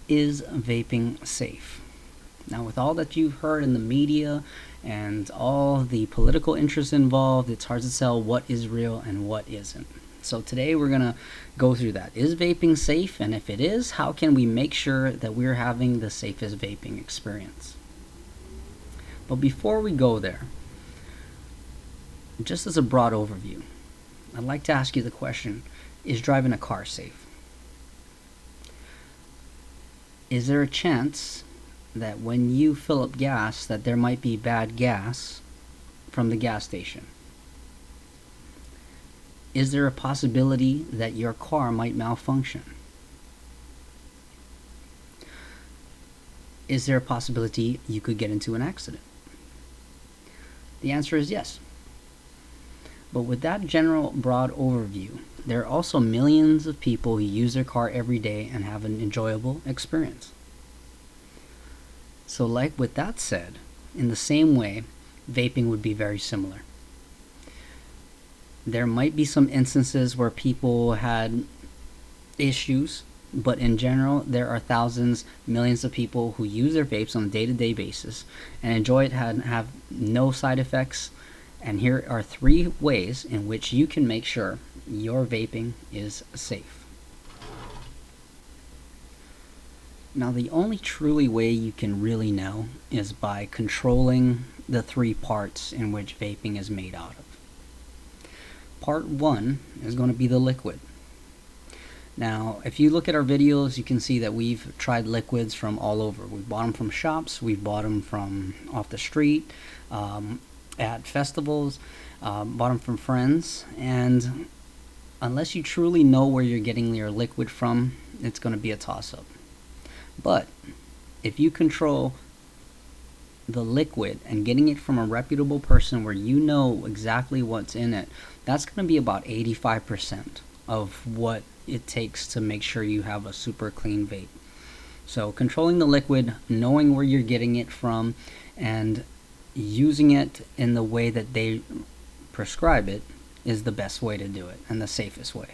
Is vaping safe? Now, with all that you've heard in the media and all the political interests involved, it's hard to tell what is real and what isn't. So today we're going to go through that. Is vaping safe? And if it is, how can we make sure that we're having the safest vaping experience? But before we go there, just as a broad overview, I'd like to ask you the question, is driving a car safe? Is there a chance that when you fill up gas that there might be bad gas from the gas station? Is there a possibility that your car might malfunction? Is there a possibility you could get into an accident? The answer is yes. But with that general broad overview, there are also millions of people who use their car every day and have an enjoyable experience. So like with that said, in the same way, vaping would be very similar. There might be some instances where people had issues, but in general, there are thousands, millions of people who use their vapes on a day-to-day basis and enjoy it and have no side effects. And here are 3 ways in which you can make sure your vaping is safe. Now, the only truly way you can really know is by controlling the 3 parts in which vaping is made out of. Part 1 is going to be the liquid. Now, if you look at our videos, you can see that we've tried liquids from all over. We've bought them from shops, we've bought them from off the street, at festivals, bought them from friends, and unless you truly know where you're getting your liquid from, it's going to be a toss-up. But if you control the liquid and getting it from a reputable person where you know exactly what's in it, that's going to be about 85% of what it takes to make sure you have a super clean vape. So controlling the liquid, knowing where you're getting it from, and using it in the way that they prescribe it is the best way to do it and the safest way.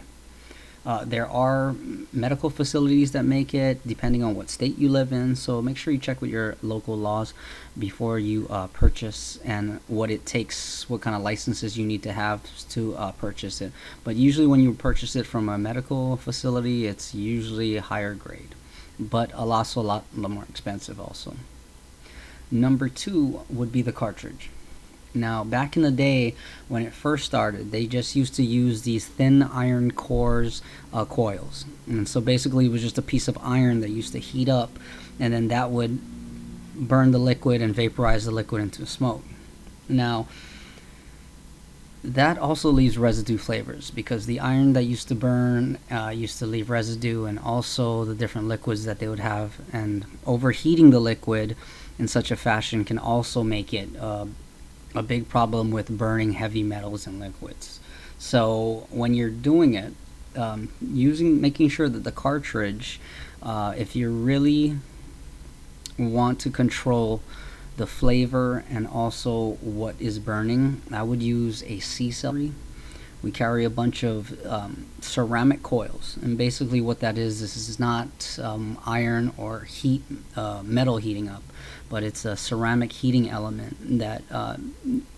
There are medical facilities that make it depending on what state you live in, so make sure you check with your local laws before you purchase and what it takes, what kind of licenses you need to have to purchase it. But usually when you purchase it from a medical facility, it's usually a higher grade, but a lot more expensive also. Number 2 would be the cartridge. Now, back in the day when it first started, they just used to use these thin iron cores coils. And so basically it was just a piece of iron that used to heat up, and then that would burn the liquid and vaporize the liquid into smoke. Now, that also leaves residue flavors because the iron that used to burn used to leave residue, and also the different liquids that they would have. And overheating the liquid in such a fashion can also make it a big problem with burning heavy metals and liquids. So when you're doing it, making sure that the cartridge, if you really want to control the flavor and also what is burning, I would use a C-cell. We carry a bunch of ceramic coils, and basically what that is, this is not iron or heat, metal heating up, but it's a ceramic heating element that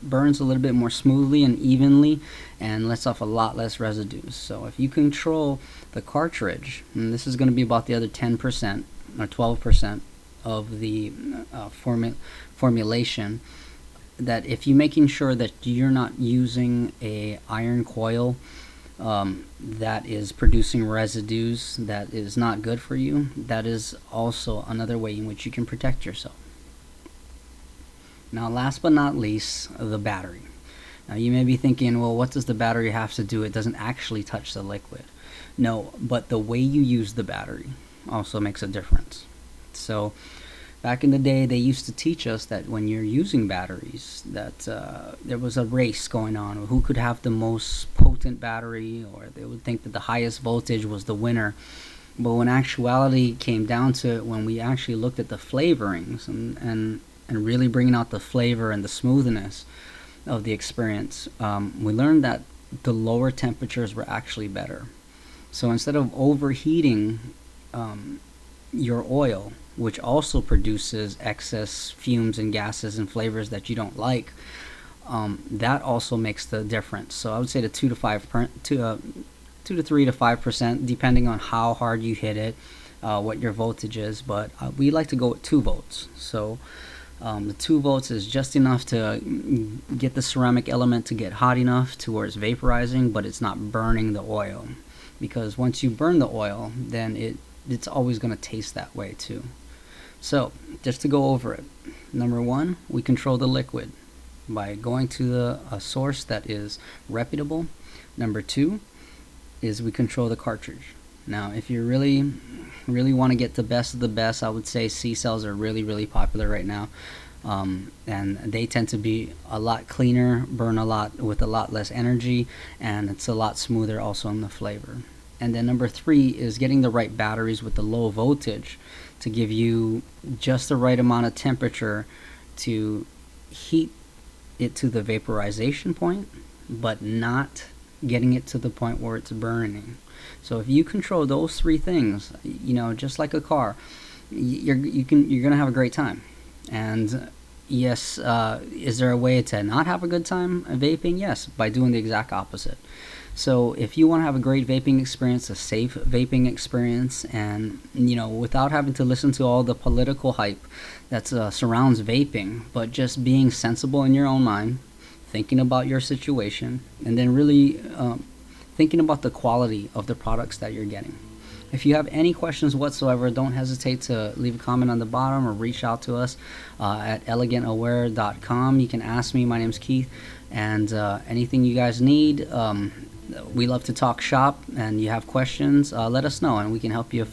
burns a little bit more smoothly and evenly and lets off a lot less residues. So if you control the cartridge, and this is going to be about the other 10% or 12% of the formulation, that if you're making sure that you're not using a iron coil that is producing residues that is not good for you, that is also another way in which you can protect yourself. Now, last but not least, the battery. Now, you may be thinking, well, what does the battery have to do? It doesn't actually touch the liquid. No, but the way you use the battery also makes a difference. So back in the day, they used to teach us that when you're using batteries, that there was a race going on, who could have the most potent battery, or they would think that the highest voltage was the winner. But when actuality came down to it, when we actually looked at the flavorings and really bringing out the flavor and the smoothness of the experience, we learned that the lower temperatures were actually better. So instead of overheating your oil, which also produces excess fumes and gases and flavors that you don't like, that also makes the difference. So I would say the 2 to 3 to 5%, depending on how hard you hit it, what your voltage is. But we like to go with 2 volts. So the 2 volts is just enough to get the ceramic element to get hot enough to where it's vaporizing, but it's not burning the oil. Because once you burn the oil, then it's always going to taste that way too. So just to go over it, number 1, we control the liquid by going to a source that is reputable. Number 2 is we control the cartridge. Now, if you really want to get the best of the best, I would say C cells are really popular right now, and they tend to be a lot cleaner, burn a lot with a lot less energy, and it's a lot smoother also in the flavor. And then number 3 is getting the right batteries with the low voltage to give you just the right amount of temperature to heat it to the vaporization point, but not getting it to the point where it's burning. So if you control those 3 things, just like a car, you're gonna have a great time. And yes, is there a way to not have a good time vaping? Yes, by doing the exact opposite. So if you want to have a great vaping experience, a safe vaping experience, and without having to listen to all the political hype that surrounds vaping, but just being sensible in your own mind, thinking about your situation, and then really thinking about the quality of the products that you're getting. If you have any questions whatsoever, don't hesitate to leave a comment on the bottom or reach out to us at elegantaware.com. You can ask me. My name's Keith, and anything you guys need, we love to talk shop, and you have questions, let us know and we can help you.